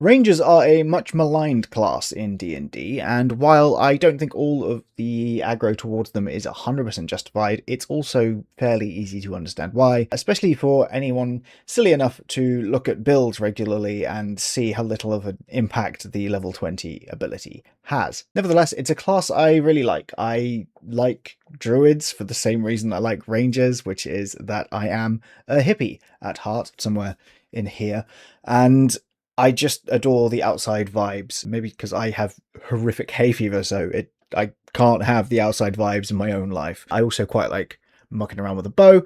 Rangers are a much maligned class in D&D, and while I don't think all of the aggro towards them is 100% justified, it's also fairly easy to understand why, especially for anyone silly enough to look at builds regularly and see how little of an impact the level 20 ability has. Nevertheless, it's a class I really like. I like druids for the same reason I like rangers, which is that I am a hippie at heart, somewhere in here, and I just adore the outside vibes, maybe because I have horrific hay fever, so I can't have the outside vibes in my own life. I also quite like mucking around with a bow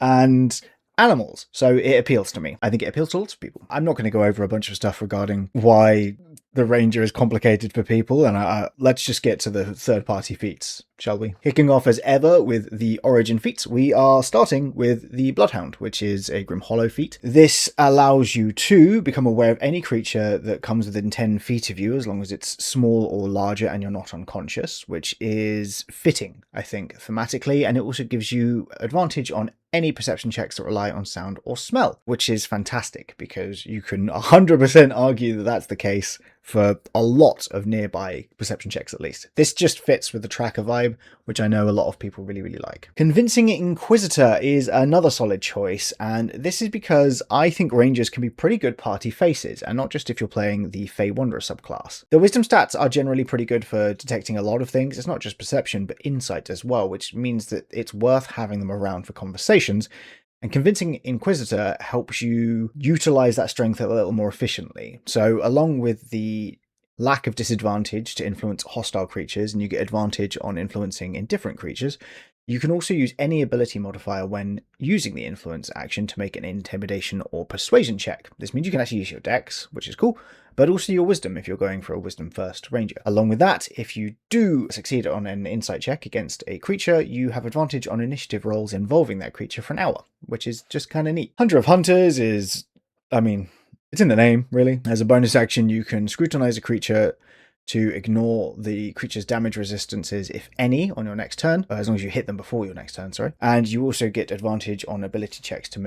and animals, so it appeals to me. I think it appeals to lots of people. I'm not going to go over a bunch of stuff regarding why the ranger is complicated for people, and let's just get to the third-party feats, shall we? Kicking off as ever with the origin feats, we are starting with the Bloodhound, which is a Grim Hollow feat. This allows you to become aware of any creature that comes within 10 feet of you, as long as it's small or larger and you're not unconscious, which is fitting, I think, thematically, and it also gives you advantage on any perception checks that rely on sound or smell, which is fantastic because you can 100% argue that that's the case for a lot of nearby perception checks at least. This just fits with the tracker vibe, which I know a lot of people really, really like. Convincing Inquisitor is another solid choice, and this is because I think Rangers can be pretty good party faces, and not just if you're playing the Fey Wanderer subclass. The Wisdom stats are generally pretty good for detecting a lot of things. It's not just perception, but insight as well, which means that it's worth having them around for conversations. And Convincing Inquisitor helps you utilize that strength a little more efficiently. So along with the lack of disadvantage to influence hostile creatures, and you get advantage on influencing indifferent creatures, you can also use any ability modifier when using the influence action to make an intimidation or persuasion check. This means you can actually use your dex, which is cool, but also your wisdom if you're going for a wisdom first ranger. Along with that, if you do succeed on an insight check against a creature, you have advantage on initiative rolls involving that creature for an hour, which is just kind of neat. Hunter of Hunters is, I mean, it's in the name, really. As a bonus action, you can scrutinize a creature to ignore the creature's damage resistances, if any, on your next turn, as long as you hit them before your next turn, sorry. And you also get advantage on ability checks to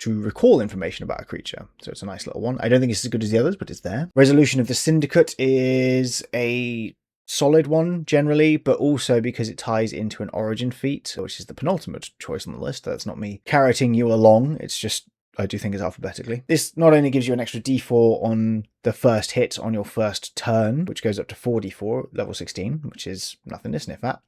recall information about a creature. So it's a nice little one. I don't think it's as good as the others, but it's there. Resolution of the Syndicate is a solid one generally, but also because it ties into an origin feat, which is the penultimate choice on the list. That's not me carroting you along. It's just I do think is alphabetically. This not only gives you an extra d4 on the first hit on your first turn, which goes up to 4d4 level 16, which is nothing to sniff at.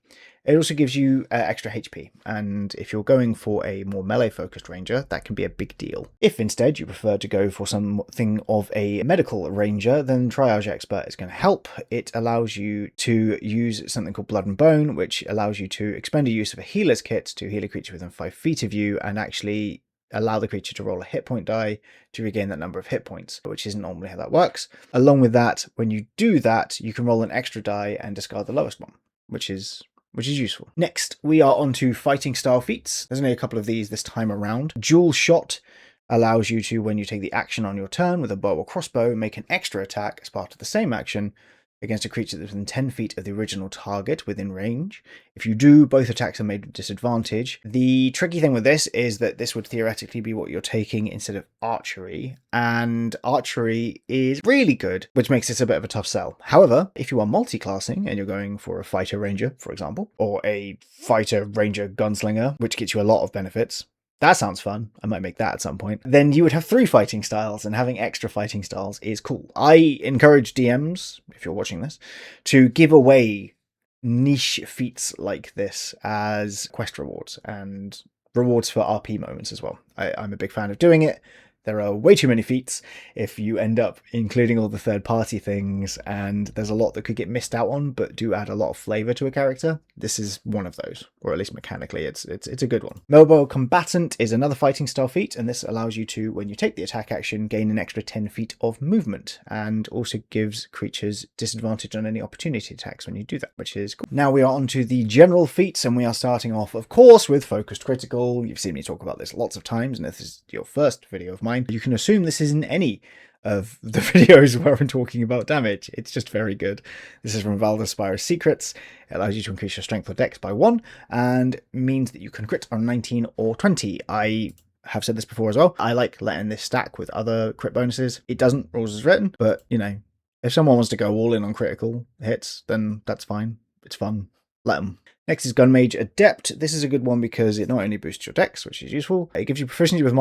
It also gives you extra HP, and if you're going for a more melee-focused ranger, that can be a big deal. If instead you prefer to go for something of a medical ranger, then Triage Expert is going to help. It allows you to use something called Blood and Bone, which allows you to expend a use of a healer's kit to heal a creature within 5 feet of you, and actually allow the creature to roll a hit point die to regain that number of hit points, which isn't normally how that works. Along with that, when you do that, you can roll an extra die and discard the lowest one, which is useful. Next, we are on to fighting style feats. There's only a couple of these this time around. Dual Shot allows you to, when you take the action on your turn with a bow or crossbow, make an extra attack as part of the same action against a creature that's within 10 feet of the original target within range. If you do, both attacks are made with disadvantage. The tricky thing with this is that this would theoretically be what you're taking instead of archery, and archery is really good, which makes this a bit of a tough sell. However, if you are multi-classing and you're going for a fighter ranger, for example, or a fighter ranger gunslinger, which gets you a lot of benefits, that sounds fun. I might make that at some point. Then you would have 3 fighting styles, and having extra fighting styles is cool. I encourage DMs, if you're watching this, to give away niche feats like this as quest rewards and rewards for RP moments as well. I'm a big fan of doing it. There are way too many feats if you end up including all the third-party things, and there's a lot that could get missed out on, but do add a lot of flavour to a character. This is one of those, or at least mechanically, it's a good one. Mobile Combatant is another fighting style feat, and this allows you to, when you take the attack action, gain an extra 10 feet of movement, and also gives creatures disadvantage on any opportunity attacks when you do that, which is cool. Now we are on to the general feats, and we are starting off, of course, with Focused Critical. You've seen me talk about this lots of times, and if this is your first video of mine, you can assume this isn't any of the videos where I'm talking about damage. It's just very good. This is from Valdaspire's Secrets. It allows you to increase your strength or dex by 1 and means that you can crit on 19 or 20. I have said this before as well. I like letting this stack with other crit bonuses. It doesn't, rules as written, but you know, if someone wants to go all in on critical hits, then that's fine. It's fun. Let them. Next is Gun Mage Adept. This is a good one because it not only boosts your dex, which is useful, it gives you proficiency with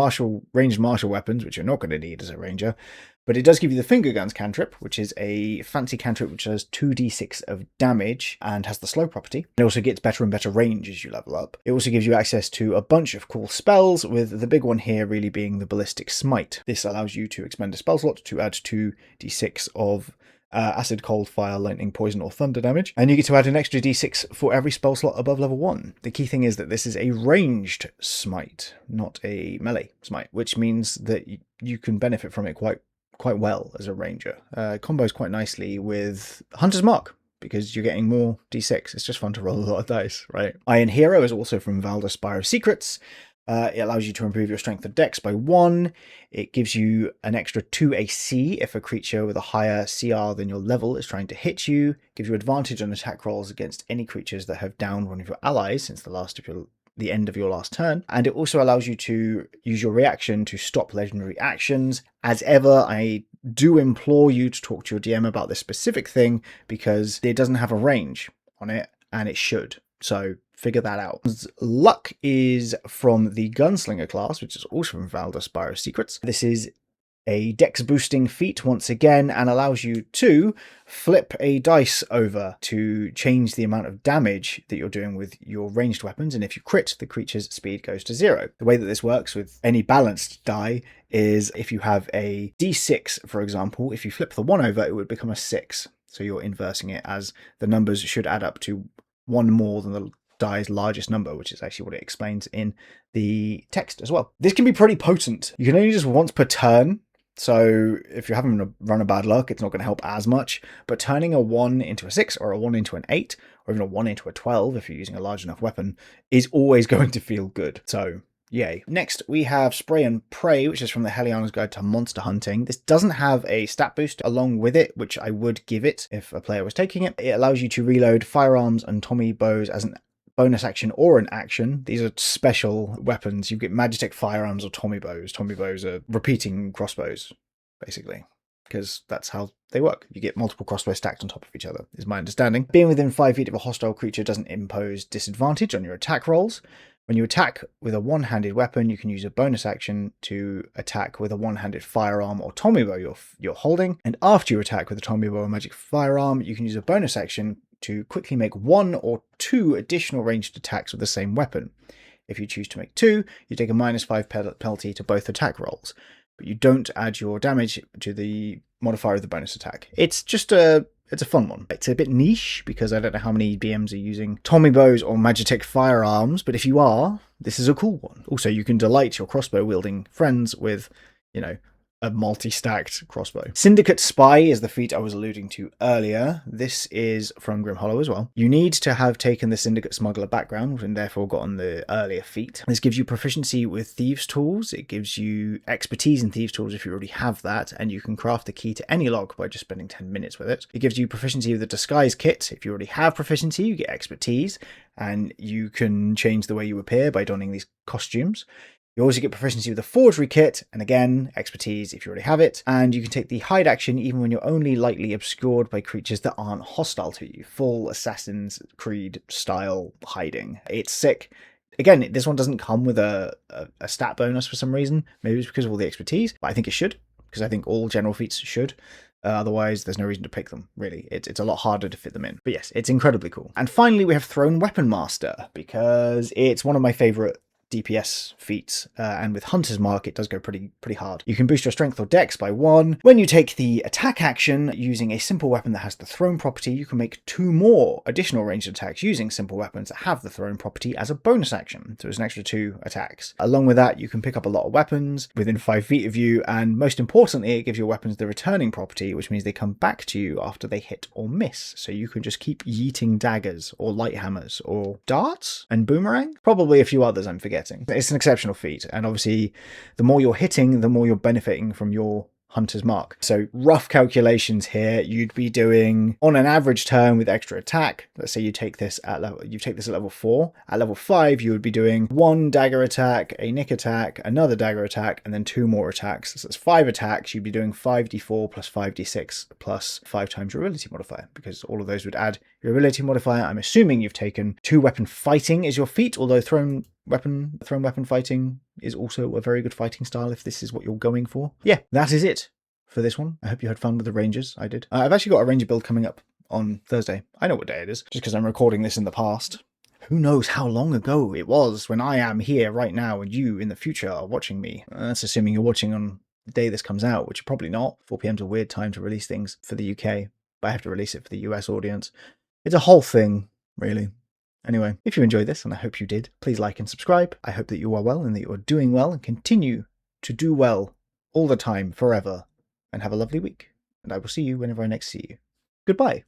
ranged martial weapons, which you're not going to need as a ranger, but it does give you the Finger Guns cantrip, which is a fancy cantrip which does 2d6 of damage and has the slow property. It also gets better and better range as you level up. It also gives you access to a bunch of cool spells, with the big one here really being the Ballistic Smite. This allows you to expend a spell slot to add 2d6 of acid, cold, fire, lightning, poison, or thunder damage, and you get to add an extra d6 for every spell slot above level 1. The key thing is that this is a ranged smite, not a melee smite, which means that you can benefit from it quite well as a ranger. Combos quite nicely with Hunter's Mark, because you're getting more d6. It's just fun to roll a lot of dice, right? Iron Hero is also from Valda Spire of Secrets. It allows you to improve your strength of dex by 1. It gives you an extra 2 AC if a creature with a higher CR than your level is trying to hit you. It gives you advantage on attack rolls against any creatures that have downed one of your allies since the end of your last turn. And it also allows you to use your reaction to stop legendary actions. As ever, I do implore you to talk to your DM about this specific thing, because it doesn't have a range on it, and it should. So figure that out. Luck is from the Gunslinger class, which is also from Valda Spire of Secrets. This is a dex boosting feat once again, and allows you to flip a dice over to change the amount of damage that you're doing with your ranged weapons, and if you crit, the creature's speed goes to 0. The way that this works with any balanced die is if you have a d6, for example, if you flip the 1 over, it would become a 6. So you're inversing it, as the numbers should add up to 1 more than the die's largest number, which is actually what it explains in the text as well. This can be pretty potent. You can only use once per turn, so if you're having a run of bad luck, it's not going to help as much, but turning a 1 into a 6 or a 1 into an 8 or even a 1 into a 12 if you're using a large enough weapon is always going to feel good. So yay. Next, we have Spray and Pray, which is from the Helliana's Guide to Monster Hunting. This doesn't have a stat boost along with it, which I would give it if a player was taking it. It allows you to reload firearms and Tommy bows as an bonus action or an action. These are special weapons. You get Magitek firearms or Tommy bows. Tommy bows are repeating crossbows, basically, because that's how they work. You get multiple crossbows stacked on top of each other, is my understanding. Being within 5 feet of a hostile creature doesn't impose disadvantage on your attack rolls. When you attack with a one-handed weapon, you can use a bonus action to attack with a one-handed firearm or Tommy bow you're holding. And after you attack with a Tommy bow or magic firearm, you can use a bonus action to quickly make 1 or 2 additional ranged attacks with the same weapon. If you choose to make 2, you take a -5 penalty to both attack rolls, but you don't add your damage to the modifier of the bonus attack. It's a fun one. It's a bit niche because I don't know how many BMs are using Tommy bows or Magitek firearms, but if you are, this is a cool one. Also, you can delight your crossbow wielding friends with, a multi-stacked crossbow. Syndicate Spy is the feat I was alluding to earlier. This is from Grim Hollow as well. You need to have taken the Syndicate Smuggler background and therefore gotten the earlier feat. This gives you proficiency with Thieves' Tools. It gives you expertise in Thieves' Tools if you already have that, and you can craft the key to any lock by just spending 10 minutes with it. It gives you proficiency with the Disguise Kit. If you already have proficiency, you get expertise, and you can change the way you appear by donning these costumes. You also get proficiency with the Forgery Kit, and again, expertise if you already have it, and you can take the Hide action even when you're only lightly obscured by creatures that aren't hostile to you. Full Assassin's Creed style hiding. It's sick. Again, this one doesn't come with a stat bonus for some reason. Maybe it's because of all the expertise, but I think it should, because I think all general feats should. Otherwise, there's no reason to pick them, really. It's a lot harder to fit them in. But yes, it's incredibly cool. And finally, we have Thrown Weapon Master, because it's one of my favourite DPS feats, and with Hunter's Mark it does go pretty hard. You can boost your strength or dex by 1. When you take the attack action using a simple weapon that has the thrown property, you can make 2 more additional ranged attacks using simple weapons that have the thrown property as a bonus action. So it's an extra 2 attacks. Along with that, you can pick up a lot of weapons within 5 feet of you, and most importantly, it gives your weapons the returning property, which means they come back to you after they hit or miss. So you can just keep yeeting daggers or light hammers or darts and boomerang. Probably a few others I'm forgetting. It's an exceptional feat, and obviously the more you're hitting, the more you're benefiting from your Hunter's Mark. So rough calculations here, you'd be doing on an average turn with extra attack. Let's say you take this at level 4. At level 5, you would be doing 1 dagger attack, a nick attack, another dagger attack, and then 2 more attacks. So that's 5 attacks. You'd be doing 5d4 plus 5d6 plus 5 times your ability modifier, because all of those would add your ability modifier. I'm assuming you've taken 2 weapon fighting is your feat, although thrown weapon fighting is also a very good fighting style if this is what you're going for. Yeah, that is it for this one. I hope you had fun with the Rangers. I did. I've actually got a Ranger build coming up on Thursday. I know what day it is, just because I'm recording this in the past. Who knows how long ago it was when I am here right now and you in the future are watching me. That's assuming you're watching on the day this comes out, which you're probably not. 4 p.m. is a weird time to release things for the UK, but I have to release it for the US audience. It's a whole thing, really. Anyway, if you enjoyed this, and I hope you did, please like and subscribe. I hope that you are well and that you are doing well and continue to do well all the time, forever. And have a lovely week. And I will see you whenever I next see you. Goodbye.